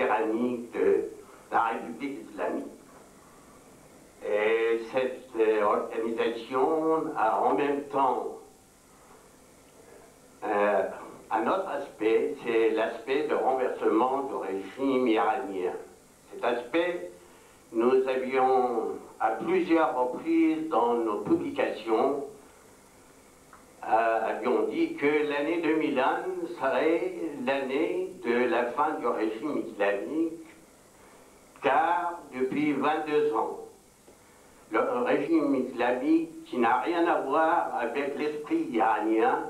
tyrannique de la République islamique. Et cette organisation a en même temps un autre aspect, c'est l'aspect de renversement du régime iranien. Cet aspect, nous avions à plusieurs reprises dans nos publications avions dit que l'année 2001 serait l'année de la fin du régime islamique, car depuis 22 ans, le régime islamique, qui n'a rien à voir avec l'esprit iranien,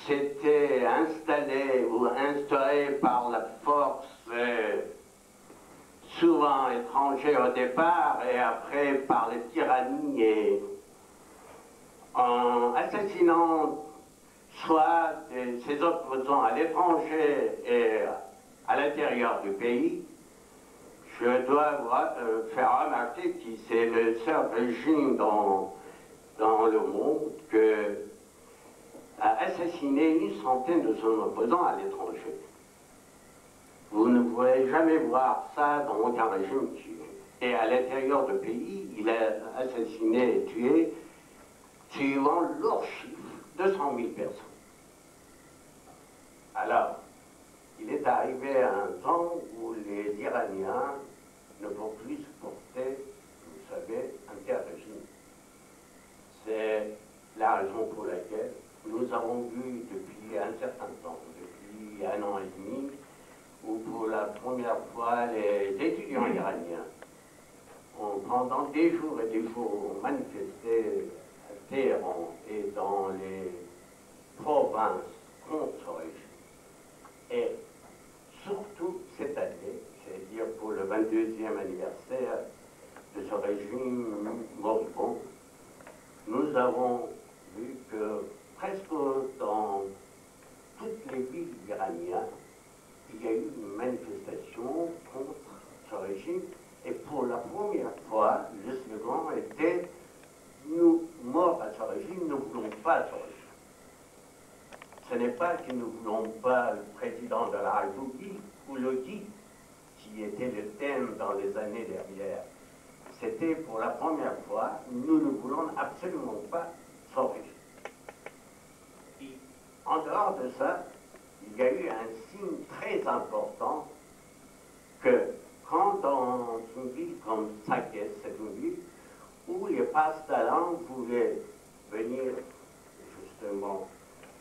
s'était installé ou instauré par la force souvent étrangère au départ et après par les tyrannies et en assassinant soit ses opposants à l'étranger et à l'intérieur du pays. Je dois faire remarquer que c'est le seul régime dans le monde qui a assassiné une centaine de son opposants à l'étranger. Vous ne pourrez jamais voir ça dans aucun régime. Et à l'intérieur du pays, il a assassiné et tué, suivant leur chiffre, 200 000 personnes. Alors, il est arrivé à un temps où les Iraniens ne vont plus supporter, vous savez, un tel régime. C'est la raison pour laquelle nous avons vu depuis un certain temps, depuis 1 an et demi, où pour la première fois les étudiants iraniens ont pendant des jours et des jours manifesté à Téhéran et dans les provinces contre ce régime. Et surtout cette année, c'est-à-dire pour le 22e anniversaire de ce régime moribond, nous avons vu que presque dans toutes les villes iraniennes, il y a eu une manifestation contre ce régime, et pour la première fois, le slogan était « Nous, morts à ce régime, nous ne voulons pas ce régime ». Ce n'est pas que nous ne voulons pas le président de la République ou le dit, qui était le thème dans les années dernières. C'était pour la première fois, nous ne voulons absolument pas ce régime. Et en dehors de ça, il y a eu un signe très important que quand dans une ville comme Sakès, c'est une ville où les pastalans voulaient venir justement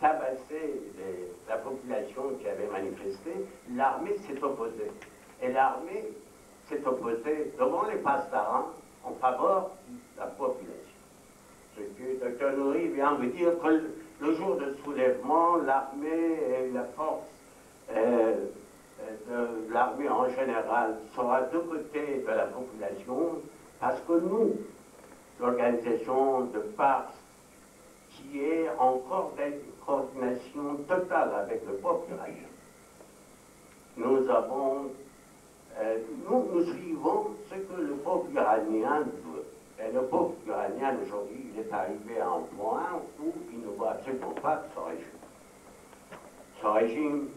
tabasser la population qui avait manifesté, l'armée s'est opposée. Et l'armée s'est opposée devant les pastarans en faveur de la population. Ce que Dr Nouri vient de dire que le jour de soulèvement, l'armée et la force de l'armée en général sera de côté de la population parce que nous, l'organisation de Pars, qui est en coordination totale avec le peuple iranien, nous avons, nous suivons ce que le peuple iranien veut. Et le peuple iranien aujourd'hui, il est arrivé à un point où il ne voit absolument pas ce régime. Ce régime,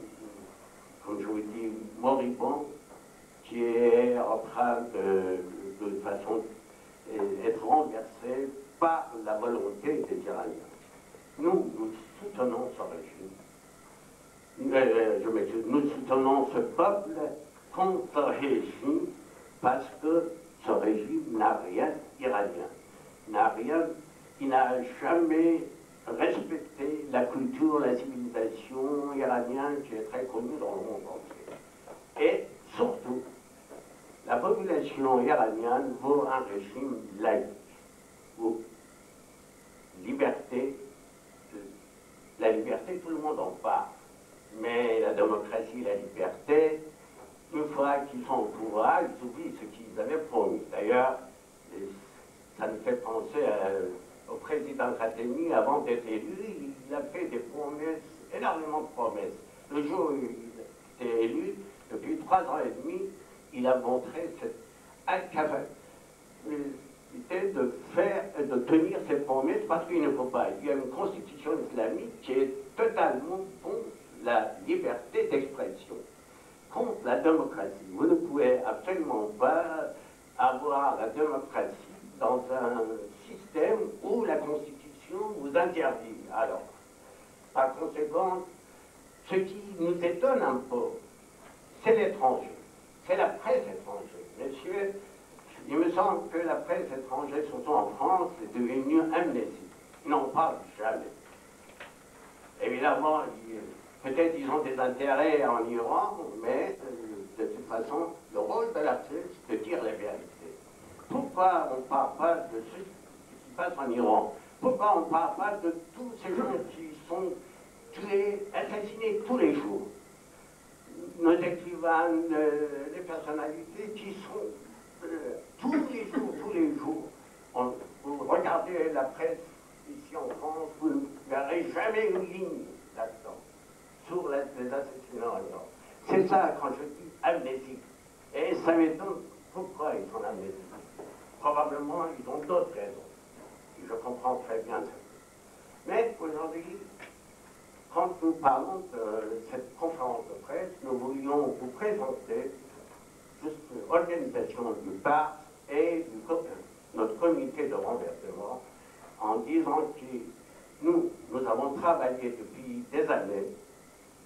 comme je vous dis, moribond, qui est en train de façon être renversé par la volonté des Iraniens. Nous soutenons ce régime. Nous soutenons ce peuple contre ce régime parce que ce régime n'a rien iranien. Il n'a jamais respecté la culture, la civilisation iranienne qui est très connue dans le monde entier. Et surtout, la population iranienne veut un régime laïque, où la liberté, tout le monde en parle, mais la démocratie, la liberté, une fois qu'ils sont au pouvoir, ils oublient ce qu'ils avaient promis. D'ailleurs, ça me fait penser au président Khatami, avant d'être élu, il a fait des promesses, énormément de promesses. Le jour où il était élu, depuis 3 ans et demi, il a montré cette incapacité de tenir ses promesses parce qu'il ne faut pas. Il y a une constitution islamique qui est totalement contre la liberté d'expression. la démocratie. Vous ne pouvez absolument pas avoir la démocratie dans un système où la Constitution vous interdit. Alors, par conséquent, ce qui nous étonne un peu, c'est l'étranger, c'est la presse étrangère. Messieurs, il me semble que la presse étrangère, surtout en France, est devenue amnésique. Ils n'en parlent jamais. Évidemment, peut-être ils ont des intérêts en Iran, mais de toute façon, le rôle de la presse, c'est de dire la vérité. Pourquoi on ne parle pas de ce qui se passe en Iran? Pourquoi on ne parle pas de tous ces gens qui sont tués, assassinés tous les jours? Nos écrivains, les personnalités qui sont tous les jours. Vous regardez la presse ici en France, vous ne verrez jamais une ligne là-dedans sur les assassinats en Iran. C'est ça quand je dis amnésique. Et ça m'étonne pourquoi ils sont amnésiques. Probablement, ils ont d'autres raisons. Et je comprends très bien ça. Mais aujourd'hui, quand nous parlons de cette conférence de presse, nous voulions vous présenter juste l'organisation du PARS et notre comité de renversement en disant que nous avons travaillé depuis des années,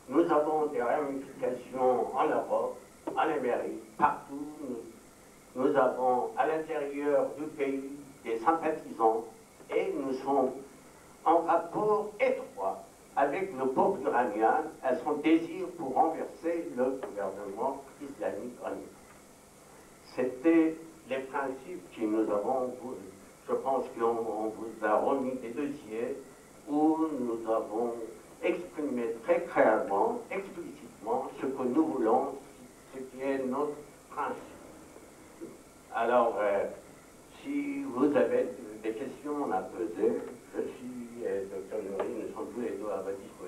nous avons des ramifications en Europe, en Amérique, partout. Nous avons à l'intérieur du pays des sympathisants et nous sommes en rapport étroit avec le peuple iranien à son désir pour renverser le gouvernement islamique en Iran. C'était les principes que nous avons, je pense qu'on vous a remis des dossiers où nous avons exprimé très clairement, explicitement, ce que nous voulons, ce qui est notre principe. Alors, si vous avez des questions à poser, je suis Dr. Nouri, nous sommes tous les deux à votre disposition.